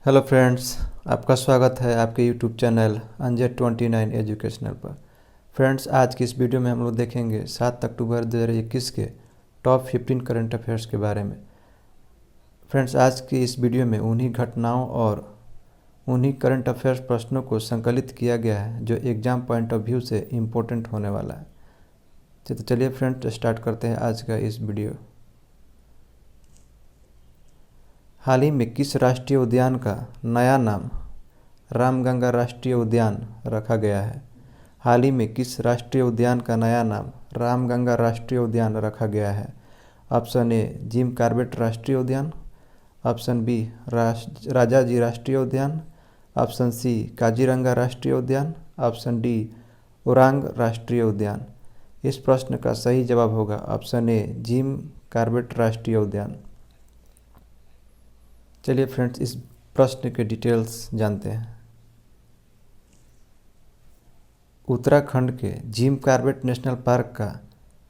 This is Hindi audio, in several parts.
हेलो फ्रेंड्स, आपका स्वागत है आपके यूट्यूब चैनल अंजे29 एजुकेशनल पर। फ्रेंड्स, आज की इस वीडियो में हम लोग देखेंगे 7 अक्टूबर 2021 के टॉप 15 करंट अफेयर्स के बारे में। फ्रेंड्स, आज की इस वीडियो में उन्हीं घटनाओं और उन्हीं करंट अफेयर्स प्रश्नों को संकलित किया गया है जो एग्ज़ाम पॉइंट ऑफ व्यू से इम्पोर्टेंट होने वाला है। तो चलिए फ्रेंड्स, स्टार्ट करते हैं आज का इस वीडियो। हाल ही में किस राष्ट्रीय उद्यान का नया नाम रामगंगा राष्ट्रीय उद्यान रखा गया है? हाल ही में किस राष्ट्रीय उद्यान का नया नाम रामगंगा राष्ट्रीय उद्यान रखा गया है? ऑप्शन ए जिम कॉर्बेट राष्ट्रीय उद्यान, ऑप्शन बी राजाजी राष्ट्रीय उद्यान, ऑप्शन सी काजीरंगा राष्ट्रीय उद्यान, ऑप्शन डी ओरांग राष्ट्रीय उद्यान। इस प्रश्न का सही जवाब होगा ऑप्शन ए जिम कॉर्बेट राष्ट्रीय उद्यान। चलिए फ्रेंड्स, इस प्रश्न के डिटेल्स जानते हैं। उत्तराखंड के जिम कॉर्बेट नेशनल पार्क का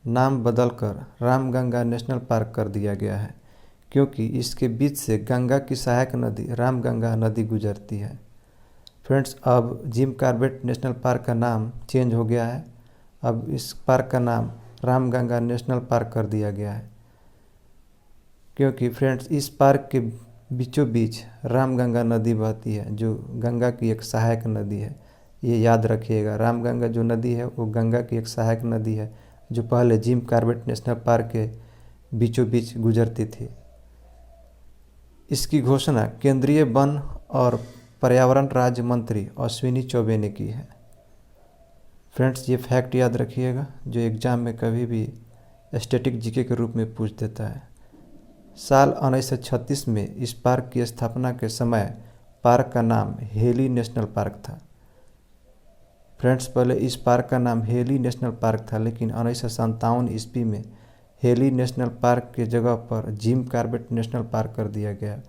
नाम बदलकर रामगंगा नेशनल पार्क कर दिया गया है क्योंकि इसके बीच से गंगा की सहायक नदी रामगंगा नदी गुजरती है। फ्रेंड्स, अब जिम कॉर्बेट नेशनल पार्क का नाम चेंज हो गया है। अब इस पार्क का नाम रामगंगा नेशनल पार्क कर दिया गया है क्योंकि फ्रेंड्स इस पार्क के बीचों बीच रामगंगा नदी बहती है जो गंगा की एक सहायक नदी है। ये याद रखिएगा, रामगंगा जो नदी है वो गंगा की एक सहायक नदी है जो पहले जिम कॉर्बेट नेशनल पार्क के बीचों बीच गुजरती थी। इसकी घोषणा केंद्रीय वन और पर्यावरण राज्य मंत्री अश्विनी चौबे ने की है। फ्रेंड्स, ये फैक्ट याद रखिएगा जो एग्ज़ाम में कभी भी स्टैटिक जीके के रूप में पूछ देता है। साल 1936 में इस पार्क की स्थापना के समय पार्क का नाम हेली नेशनल पार्क था। फ्रेंड्स, पहले इस पार्क का नाम हेली नेशनल पार्क था, लेकिन 1957 ईस्वी में हेली नेशनल पार्क के जगह पर जिम कॉर्बेट नेशनल पार्क कर दिया गया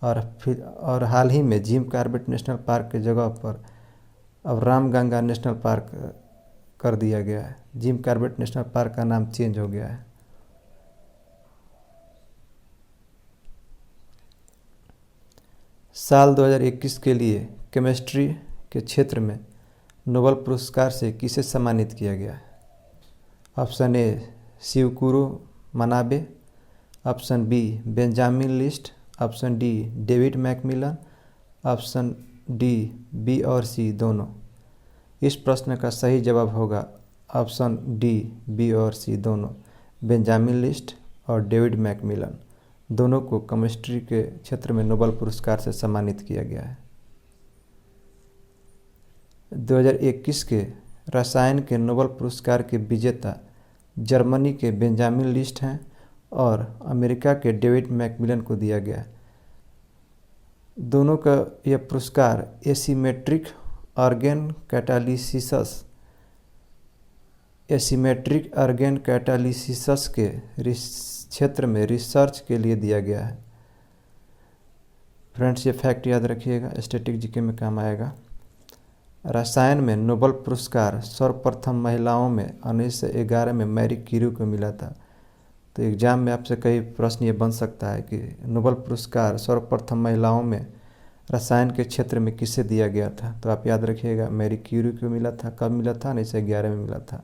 और हाल ही में जिम कॉर्बेट नेशनल पार्क के जगह पर अब रामगंगा नेशनल पार्क कर दिया गया है। जिम कॉर्बेट नेशनल पार्क का नाम चेंज हो गया है। साल 2021 के लिए केमिस्ट्री के क्षेत्र में नोबेल पुरस्कार से किसे सम्मानित किया गया है? Option A Syukuro Manabe, option B Benjamin List, option D David MacMillan, option D B और सी दोनों। इस प्रश्न का सही जवाब होगा ऑप्शन डी बी और सी दोनों। बेंजामिन लिस्ट और डेविड मैकमिलन दोनों को केमिस्ट्री के क्षेत्र में नोबेल पुरस्कार से सम्मानित किया गया है। 2021 के रसायन के नोबेल पुरस्कार के विजेता जर्मनी के बेंजामिन लिस्ट हैं और अमेरिका के डेविड मैकमिलन को दिया गया है। दोनों का यह पुरस्कार एसिमेट्रिक ऑर्गेन कैटालिसिस के क्षेत्र में रिसर्च के लिए दिया गया है। फ्रेंड्स, ये फैक्ट याद रखिएगा, स्टैटिक जीके में काम आएगा। रसायन में नोबेल पुरस्कार सर्वप्रथम महिलाओं में 1911 में मैरी क्यूरी को मिला था। तो एग्जाम में आपसे कई प्रश्न ये बन सकता है कि नोबेल पुरस्कार सर्वप्रथम महिलाओं में रसायन के क्षेत्र में किसे दिया गया था? तो आप याद रखिएगा, मैरी क्यूरी को मिला था। कब मिला था? 1911 में मिला था।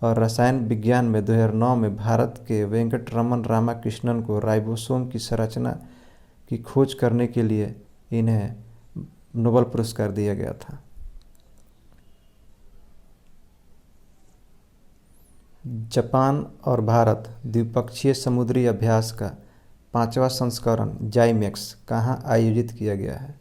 और रसायन विज्ञान में 2009 में भारत के वेंकटरमन रामाकृष्णन को राइबोसोम की संरचना की खोज करने के लिए इन्हें नोबेल पुरस्कार दिया गया था। जापान और भारत द्विपक्षीय समुद्री अभ्यास का 5वां संस्करण जाइमेक्स कहाँ आयोजित किया गया है?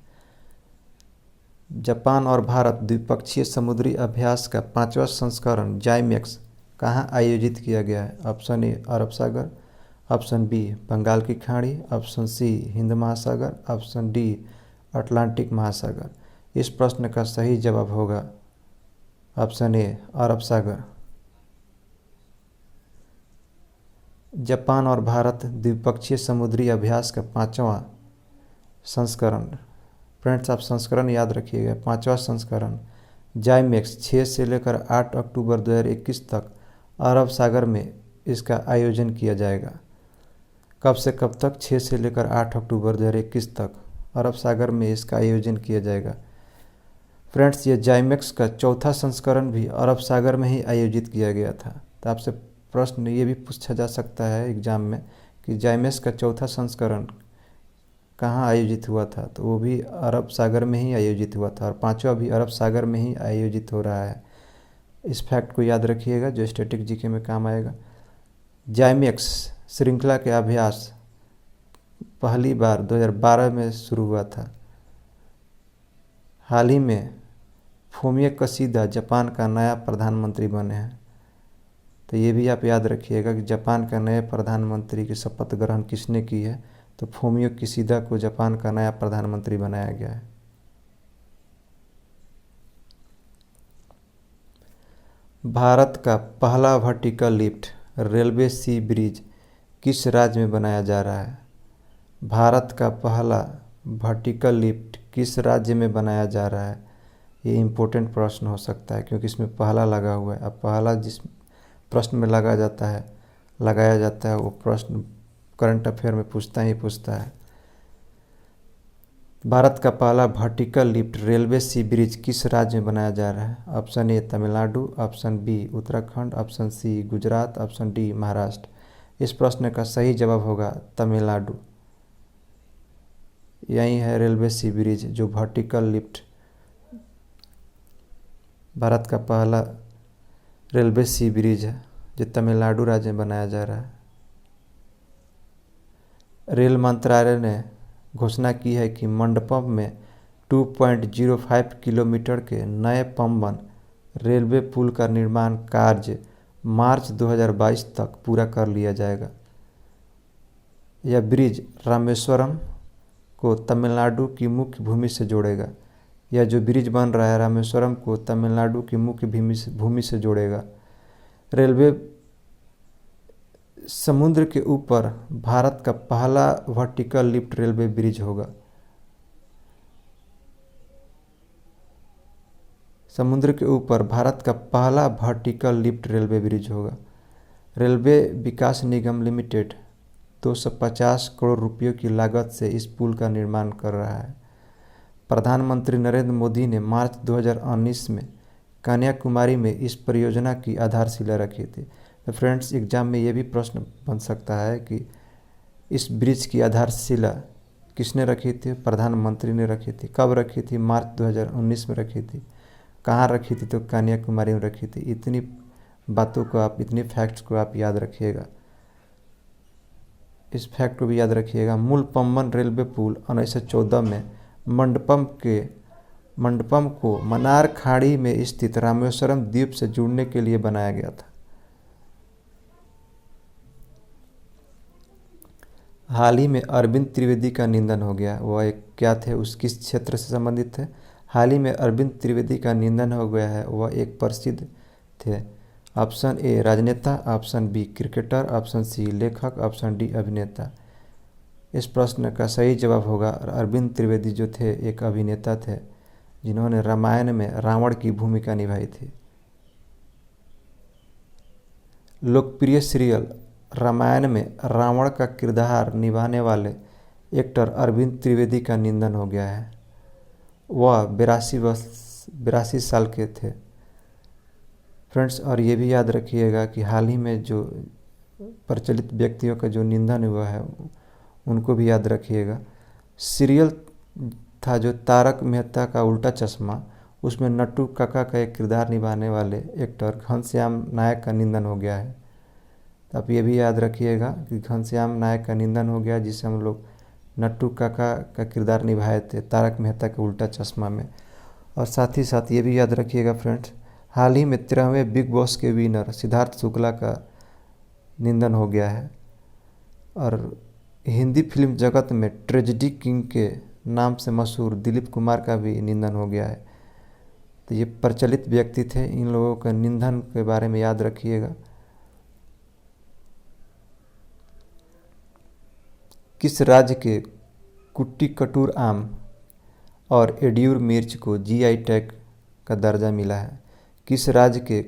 जापान और भारत द्विपक्षीय समुद्री अभ्यास का 5वां संस्करण जाइमेक्स कहाँ आयोजित किया गया है? ऑप्शन ए अरब सागर, ऑप्शन बी बंगाल की खाड़ी, ऑप्शन सी हिंद महासागर, ऑप्शन डी अटलांटिक महासागर। इस प्रश्न का सही जवाब होगा ऑप्शन ए अरब सागर। जापान और भारत द्विपक्षीय समुद्री अभ्यास का 5वां संस्करण, फ्रेंड्स आप संस्करण याद रखिएगा, 5वां संस्करण जाइमेक्स 6 से लेकर 8 अक्टूबर 2021 तक अरब सागर में इसका आयोजन किया जाएगा। कब से कब तक? 6 से लेकर 8 अक्टूबर 2021 तक अरब सागर में इसका आयोजन किया जाएगा। फ्रेंड्स, ये जाइमेक्स का चौथा संस्करण भी अरब सागर में ही आयोजित किया गया था। तो आपसे प्रश्न ये भी पूछा जा सकता है एग्जाम में कि जाइमेक्स का चौथा संस्करण कहाँ आयोजित हुआ था, तो वो भी अरब सागर में ही आयोजित हुआ था और पांचवा भी अरब सागर में ही आयोजित हो रहा है। इस फैक्ट को याद रखिएगा जो स्टैटिक जीके में काम आएगा। जाइमेक्स श्रृंखला के अभ्यास पहली बार 2012 में शुरू हुआ था। हाल ही में फूमियो किशिदा जापान का नया प्रधानमंत्री बने हैं। तो ये भी आप याद रखिएगा कि जापान का नए प्रधानमंत्री की शपथ ग्रहण किसने की है, तो फूमियो किशिदा को जापान का नया प्रधानमंत्री बनाया गया है। भारत का पहला vertical lift railway sea bridge किस राज्य में बनाया जा रहा है? भारत का पहला वर्टिकल लिफ्ट किस राज्य में बनाया जा रहा है? ये इम्पोर्टेंट प्रश्न हो सकता है क्योंकि इसमें पहला लगा हुआ है। अब पहला जिस प्रश्न में लगाया जाता है वो प्रश्न करंट अफेयर में पूछता ही पूछता है। भारत का पहला vertical lift railway sea bridge किस राज्य में बनाया जा रहा है? Option A Tamil Nadu, option B Uttarakhand, option C Gujarat, option D Maharashtra. इस प्रश्न का सही जवाब होगा तमिलनाडु। यही है रेलवे सी ब्रिज जो वर्टिकल लिफ्ट भारत का पहला रेलवे सी ब्रिज है जो तमिलनाडु राज्य में बनाया जा रहा है। रेल मंत्रालय ने घोषणा की है कि मंडपम में 2.05 किलोमीटर के नए पम्बन रेलवे पुल का निर्माण कार्य मार्च 2022 तक पूरा कर लिया जाएगा। यह ब्रिज रामेश्वरम को तमिलनाडु की मुख्य भूमि से जोड़ेगा। यह जो ब्रिज बन रहा है रामेश्वरम को तमिलनाडु की मुख्य भूमि से जोड़ेगा। रेलवे समुद्र के ऊपर भारत का पहला वर्टिकल लिफ्ट रेलवे ब्रिज होगा। समुद्र के ऊपर भारत का पहला वर्टिकल लिफ्ट रेलवे ब्रिज होगा। रेलवे विकास निगम लिमिटेड 250 करोड़ रुपयों की लागत से इस पुल का निर्माण कर रहा है। प्रधानमंत्री नरेंद्र मोदी ने मार्च 2019 में कन्याकुमारी में इस परियोजना की आधारशिला रखी थी। तो फ्रेंड्स, एग्जाम में ये भी प्रश्न बन सकता है कि इस ब्रिज की आधारशिला किसने रखी थी? प्रधानमंत्री ने रखी थी। कब रखी थी? मार्च 2019 में रखी थी। कहाँ रखी थी? तो कन्याकुमारी में रखी थी। इतनी बातों को आप, इतनी फैक्ट्स को आप याद रखिएगा। इस फैक्ट को भी याद रखिएगा। मूल पम्बन रेलवे पुल 1914 में मंडपम को मन्नार खाड़ी में स्थित रामेश्वरम द्वीप से जुड़ने के लिए बनाया गया था। हाल ही में अरविंद त्रिवेदी का निधन हो गया। वह एक क्या थे, उस किस क्षेत्र से संबंधित थे? हाल ही में अरविंद त्रिवेदी का निधन हो गया है। वह एक प्रसिद्ध थे। ऑप्शन ए राजनेता, option B cricketer, option C लेखक, ऑप्शन डी अभिनेता। इस प्रश्न का सही जवाब होगा अरविंद त्रिवेदी जो थे एक अभिनेता थे जिन्होंने रामायण में रावण की भूमिका निभाई थी। लोकप्रिय सीरियल रामायण में रावण का किरदार निभाने वाले एक्टर अरविंद त्रिवेदी का निधन हो गया है। वह 82 साल के थे। फ्रेंड्स, और ये भी याद रखिएगा कि हाल ही में जो प्रचलित व्यक्तियों का जो निधन हुआ है उनको भी याद रखिएगा। सीरियल था जो तारक मेहता का उल्टा चश्मा, उसमें नट्टू काका का एक किरदार निभाने वाले एक्टर घनश्याम नायक का निधन हो गया है। तो आप ये भी याद रखिएगा कि घनश्याम नायक का निधन हो गया जिसे हम लोग नट्टू काका का किरदार निभाए थे तारक मेहता के उल्टा चश्मा में। और साथ ही साथ ये भी याद रखिएगा फ्रेंड्स, हाल ही में 13वें बिग बॉस के विनर सिद्धार्थ शुक्ला का निधन हो गया है। और हिंदी फिल्म जगत में ट्रेजेडी किंग के नाम से मशहूर दिलीप कुमार का भी निधन हो गया है। तो ये प्रचलित व्यक्ति थे। इन लोगों के निधन के बारे में याद रखिएगा। किस राज्य के कुट्टी कटूर आम और एडियूर मिर्च को जीआई टैग का दर्जा मिला है? किस राज्य के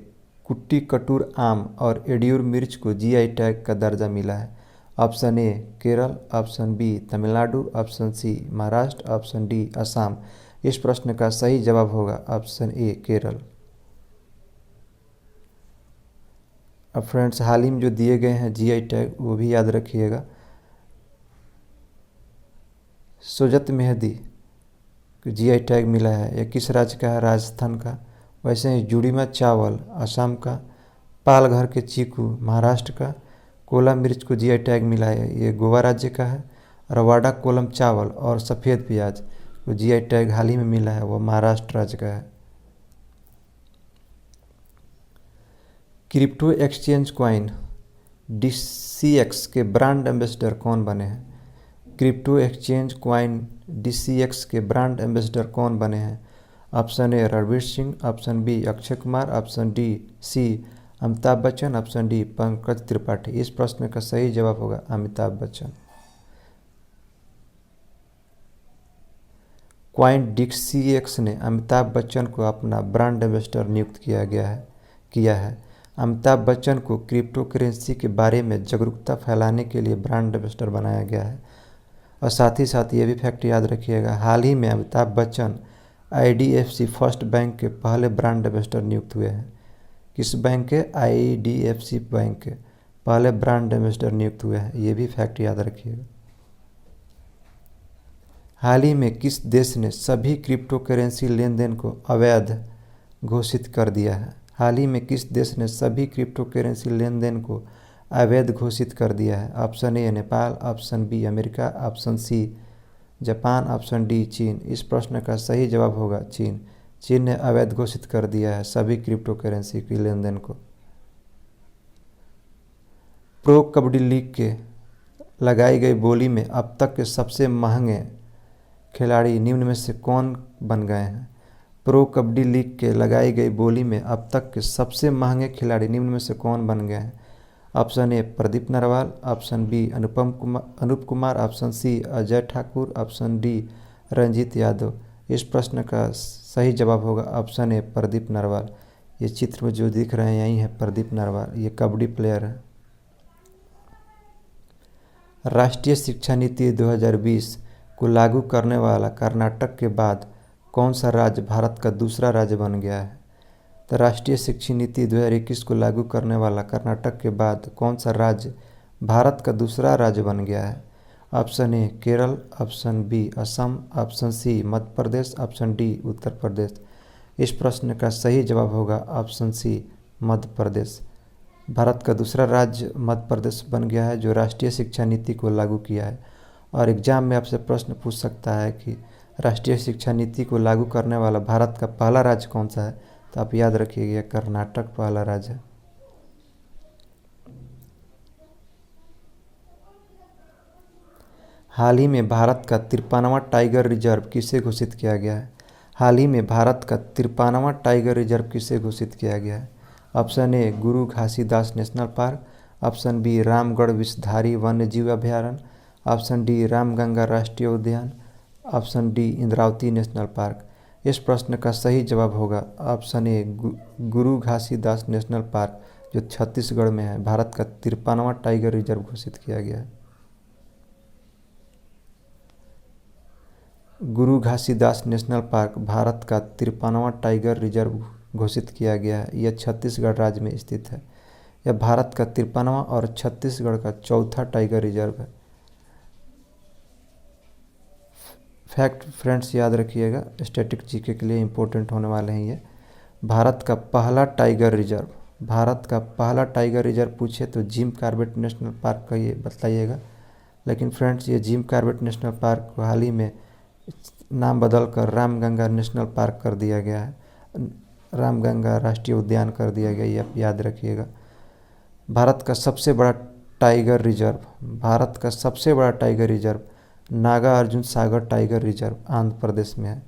कुट्टी कटूर आम और एडियूर मिर्च को जीआई टैग का दर्जा मिला है? Option A Kerala, option B Tamil Nadu, option C Maharashtra, option D Assam. इस प्रश्न का सही जवाब होगा ऑप्शन ए केरल। अब फ्रेंड्स हाल ही में जो दिए गए हैं जीआई टैग वो भी याद रखिएगा। सोजत मेहंदी को जीआई टैग मिला है, यह किस राज्य का है? राजस्थान का। वैसे ही जुड़ीमा चावल असम का, पालघर के चीकू महाराष्ट्र का, कोला मिर्च को जीआई टैग मिला है, ये गोवा राज्य का है। रवाडा कोलम चावल और सफ़ेद प्याज को जीआई टैग हाल ही में मिला है, वो महाराष्ट्र राज्य का है। क्रिप्टो एक्सचेंज क्वाइन DCX के ब्रांड एम्बेसडर कौन बने हैं? क्रिप्टो एक्सचेंज क्वाइन DCX के ब्रांड एम्बेसडर कौन बने हैं? Option A Ranveer Singh, option B Akshay Kumar, option C Amitabh Bachchan, option D Pankaj Tripathi. इस प्रश्न का सही जवाब होगा अमिताभ बच्चन। क्वाइन DCX ने अमिताभ बच्चन को अपना ब्रांड एम्बेसडर नियुक्त किया है। अमिताभ बच्चन को क्रिप्टो करेंसी के बारे में जागरूकता फैलाने के लिए ब्रांड एम्बेसडर बनाया गया है। और साथ ही साथ ये भी फैक्ट याद रखिएगा, हाल ही में Amitabh Bachchan IDFC first bank के पहले ब्रांड एम्बेसडर नियुक्त हुए हैं। किस बैंक के? IDFC बैंक के पहले ब्रांड एम्बेसडर नियुक्त हुए हैं, ये भी फैक्ट याद रखिएगा। हाल ही में किस देश ने सभी क्रिप्टो करेंसी लेन देन को अवैध घोषित कर दिया है? हाल ही में किस देश ने सभी क्रिप्टो करेंसी लेन देन को अवैध घोषित कर दिया है? Option A Nepal, option B America, option C Japan, option D चीन। इस प्रश्न का सही जवाब होगा चीन। चीन ने अवैध घोषित कर दिया है सभी क्रिप्टो करेंसी की लेन देन को। प्रो कबड्डी लीग के लगाई गई बोली में अब तक के सबसे महंगे खिलाड़ी निम्न में से कौन बन गए हैं? प्रो कबड्डी लीग के लगाई गई बोली में अब तक के सबसे महंगे खिलाड़ी निम्न में से कौन बन गए हैं? Option A Pradeep Narwal, option B Anup Kumar, option C Ajay Thakur, option D Ranjit Yadav. इस प्रश्न का सही जवाब होगा ऑप्शन ए प्रदीप नरवाल। ये चित्र में जो दिख रहे हैं यही है प्रदीप नरवाल, ये कबड्डी प्लेयर है। राष्ट्रीय शिक्षा नीति 2020 को लागू करने वाला कर्नाटक के बाद कौन सा राज्य भारत का दूसरा राज्य बन गया है? तो राष्ट्रीय शिक्षा नीति 2021 को लागू करने वाला कर्नाटक के बाद कौन सा राज्य भारत का दूसरा राज्य बन गया है? Option A Kerala, option B Assam, option C Madhya Pradesh, option D Uttar Pradesh. इस प्रश्न का सही जवाब होगा ऑप्शन सी मध्य प्रदेश। भारत का दूसरा राज्य मध्य प्रदेश बन गया है जो राष्ट्रीय शिक्षा नीति को लागू किया है। और एग्जाम में आपसे प्रश्न पूछ सकता है कि राष्ट्रीय शिक्षा नीति को लागू करने वाला भारत का पहला राज्य कौन सा है? तो आप याद रखिएगा कर्नाटक पहला राज्य है। हाल ही में भारत का 53वां टाइगर रिजर्व किसे घोषित किया गया है? हाल ही में भारत का 53वां टाइगर रिजर्व किसे घोषित किया गया है? Option A Guru Ghasidas national park, option B Ramgarh Vishdhari वन्य जीव अभयारण्य, ऑप्शन डी रामगंगा राष्ट्रीय उद्यान, option D Indravati national park. इस प्रश्न का सही जवाब होगा option A Guru Ghasidas national park जो छत्तीसगढ़ में है। भारत का 53वां टाइगर रिजर्व घोषित किया गया है। गुरु घासीदास नेशनल पार्क भारत का 53वां टाइगर रिजर्व घोषित किया गया है। यह छत्तीसगढ़ राज्य में स्थित है। यह भारत का 53वां और छत्तीसगढ़ का चौथा टाइगर रिजर्व है। फैक्ट फ्रेंड्स याद रखिएगा, स्टैटिक जीके के लिए इंपॉर्टेंट होने वाले हैं ये। भारत का पहला टाइगर रिजर्व, भारत का पहला टाइगर रिजर्व पूछे तो जिम कॉर्बेट नेशनल पार्क का ये बताइएगा। लेकिन फ्रेंड्स ये जिम कॉर्बेट नेशनल पार्क को हाल ही में नाम बदल कर रामगंगा नेशनल पार्क कर दिया गया है, रामगंगा राष्ट्रीय उद्यान कर दिया गया, ये आप याद रखिएगा। भारत का सबसे बड़ा टाइगर रिजर्व, भारत का सबसे बड़ा tiger reserve Nagarjuna Sagar tiger reserve Andhra Pradesh में है।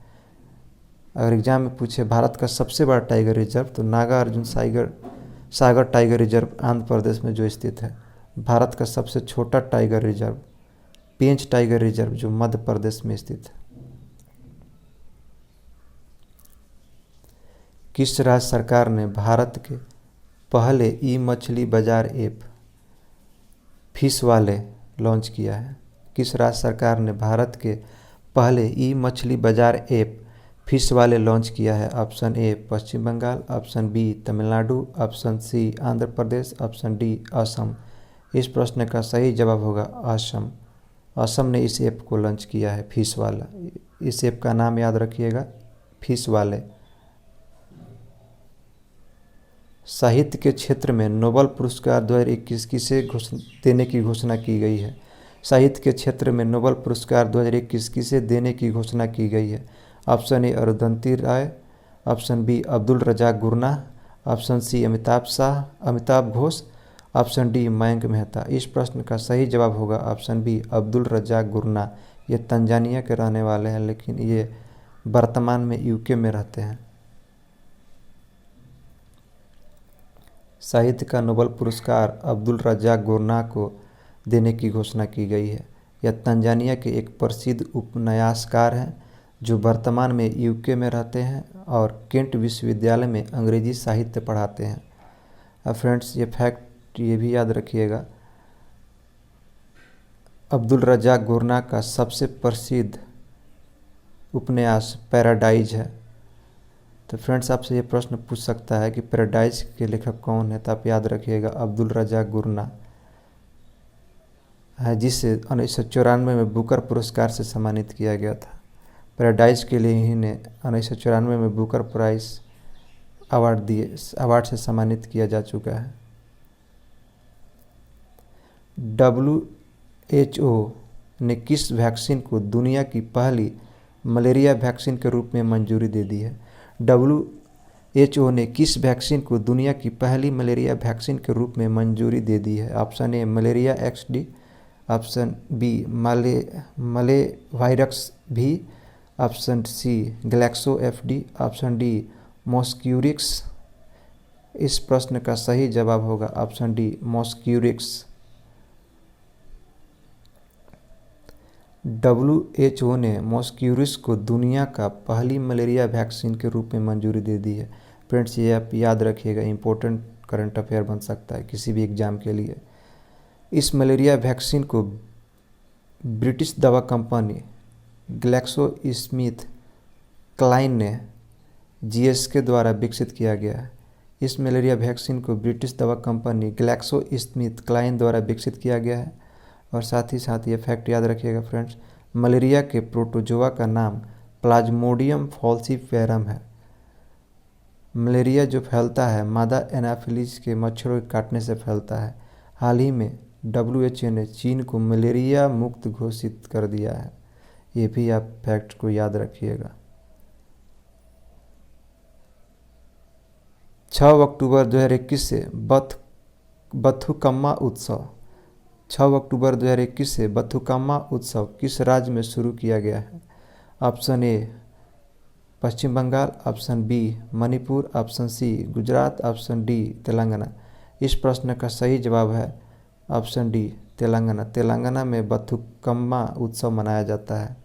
अगर एग्जाम में पूछे भारत का सबसे बड़ा टाइगर रिजर्व तो नागार्जुन सागर टाइगर रिजर्व आंध्र प्रदेश में जो स्थित है। भारत का सबसे छोटा टाइगर रिजर्व पेंच टाइगर रिजर्व जो मध्य प्रदेश में स्थित है। किस राज्य सरकार ने भारत के पहले ई मछली बाजार ऐप फिश वाले लॉन्च किया है? किस राज्य सरकार ने भारत के पहले ई मछली बाजार ऐप फिश वाले लॉन्च किया है? Option A Paschim Bengal, option B Tamil Nadu, option C Andhra Pradesh, option D Assam. इस प्रश्न का सही जवाब होगा असम। असम ने इस ऐप को लॉन्च किया है, फिश वाला। इस ऐप का नाम याद रखिएगा, फिश वाले। साहित्य के क्षेत्र में नोबेल पुरस्कार 2021 किसे देने की घोषणा की गई है? साहित्य के क्षेत्र में नोबेल पुरस्कार 2021 किसे देने की घोषणा की गई है? Option A Arundhati Roy, option B Abdulrazak Gurnah, option C Amitav Ghosh, option D Mayank Mehta. इस प्रश्न का सही जवाब होगा option B Abdulrazak Gurnah. ये तंजानिया के रहने वाले हैं, लेकिन ये वर्तमान में यूके में रहते हैं। साहित्य का नोबेल पुरस्कार अब्दुल रज़ाक गुरनाह को देने की घोषणा की गई है। यह तंजानिया के एक प्रसिद्ध उपन्यासकार हैं जो वर्तमान में यूके में रहते हैं और केंट विश्वविद्यालय में अंग्रेजी साहित्य पढ़ाते हैं। अब फ्रेंड्स, ये फैक्ट ये भी याद रखिएगा, अब्दुल रज़ाक गुरनाह का सबसे प्रसिद्ध उपन्यास पैराडाइज है। तो फ्रेंड्स, आपसे ये प्रश्न पूछ सकता है कि पैराडाइज के लेखक कौन है? तो आप याद रखिएगा अब्दुल रज़ाक गुरनाह है, जिसे 1994 में बुकर पुरस्कार से सम्मानित किया गया था। पैराडाइज के लिए इन्हें 1994 में बुकर प्राइज अवार्ड से सम्मानित किया जा चुका है। WHO ने किस वैक्सीन को दुनिया की पहली मलेरिया वैक्सीन के रूप में मंजूरी दे दी है? WHO ने किस वैक्सीन को दुनिया की पहली मलेरिया वैक्सीन के रूप में मंजूरी दे दी है? Option A malaria XD, option B मालेवायरस भी, option C Glaxo FD, option D Mosquirix. इस प्रश्न का सही जवाब होगा ऑप्शन डी मॉस्क्यूरिक्स। WHO ने मॉस्क्यूरिक्स को दुनिया का पहली मलेरिया वैक्सीन के रूप में मंजूरी दे दी है। फ्रेंड्स, ये आप याद रखिएगा, इंपॉर्टेंट करंट अफेयर बन सकता है किसी भी एग्जाम के लिए। इस मलेरिया वैक्सीन को ब्रिटिश दवा कंपनी ग्लैक्सोस्मिथक्लाइन ने GSK द्वारा विकसित किया गया है। इस मलेरिया वैक्सीन को ब्रिटिश दवा कंपनी ग्लैक्सोस्मिथक्लाइन द्वारा विकसित किया गया है। और साथ ही साथ ये फैक्ट याद रखिएगा फ्रेंड्स, मलेरिया के प्रोटोजोआ का नाम प्लाज्मोडियम फॉल्सीफेरम है। मलेरिया जो फैलता है मादा एनाफिलीज के मच्छरों के काटने से फैलता है। हाल ही में WHO ने चीन को मलेरिया मुक्त घोषित कर दिया है। ये भी आप फैक्ट को याद रखिएगा। 6 अक्टूबर 2021 से बथुकम्मा उत्सव 6 अक्टूबर 2021 से बथुकम्मा उत्सव किस राज्य में शुरू किया गया है? Option A Paschim Bengal, option B Manipur, option C Gujarat, option D Telangana. इस प्रश्न का सही जवाब है ऑप्शन डी तेलंगाना। तेलंगाना में बथुकम्मा उत्सव मनाया जाता है।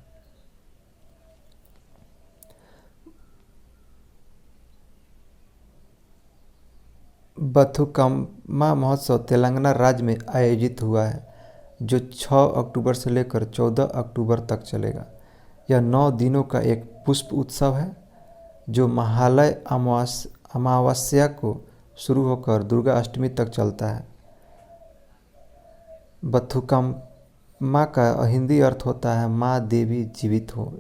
बथुकम्मा महोत्सव तेलंगाना राज्य में आयोजित हुआ है, जो 6 अक्टूबर से लेकर 14 अक्टूबर तक चलेगा। यह 9 दिनों का एक पुष्प उत्सव है जो महालय अमावस्या को शुरू होकर दुर्गा अष्टमी तक चलता है। बथुकम्मा का हिंदी अर्थ होता है माँ देवी जीवित हो।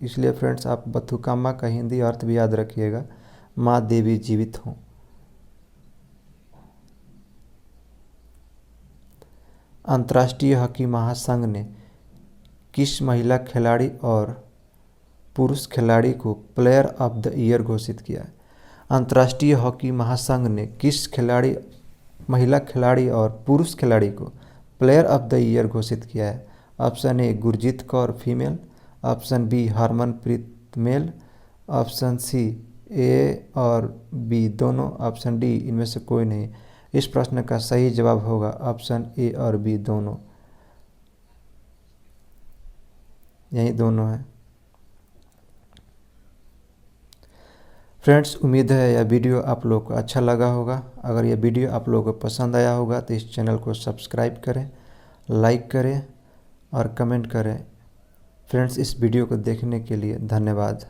इसलिए फ्रेंड्स, आप बथुकम्मा का हिंदी अर्थ भी याद रखिएगा, माँ देवी जीवित हो। अंतर्राष्ट्रीय हॉकी महासंघ ने किस महिला खिलाड़ी और पुरुष खिलाड़ी को प्लेयर ऑफ द ईयर घोषित किया है? अंतर्राष्ट्रीय हॉकी महासंघ ने किस महिला खिलाड़ी और पुरुष खिलाड़ी को प्लेयर ऑफ द ईयर घोषित किया है? Option A Gurjit Kaur female, option B Harmanpreet male, option C A और बी दोनों, ऑप्शन डी इनमें से कोई नहीं। इस प्रश्न का सही जवाब होगा ऑप्शन ए और बी दोनों, यही दोनों है। फ्रेंड्स, उम्मीद है यह वीडियो आप लोगों को अच्छा लगा होगा। अगर यह वीडियो आप लोगों को पसंद आया होगा तो इस चैनल को सब्सक्राइब करें, लाइक करें और कमेंट करें। फ्रेंड्स, इस वीडियो को देखने के लिए धन्यवाद।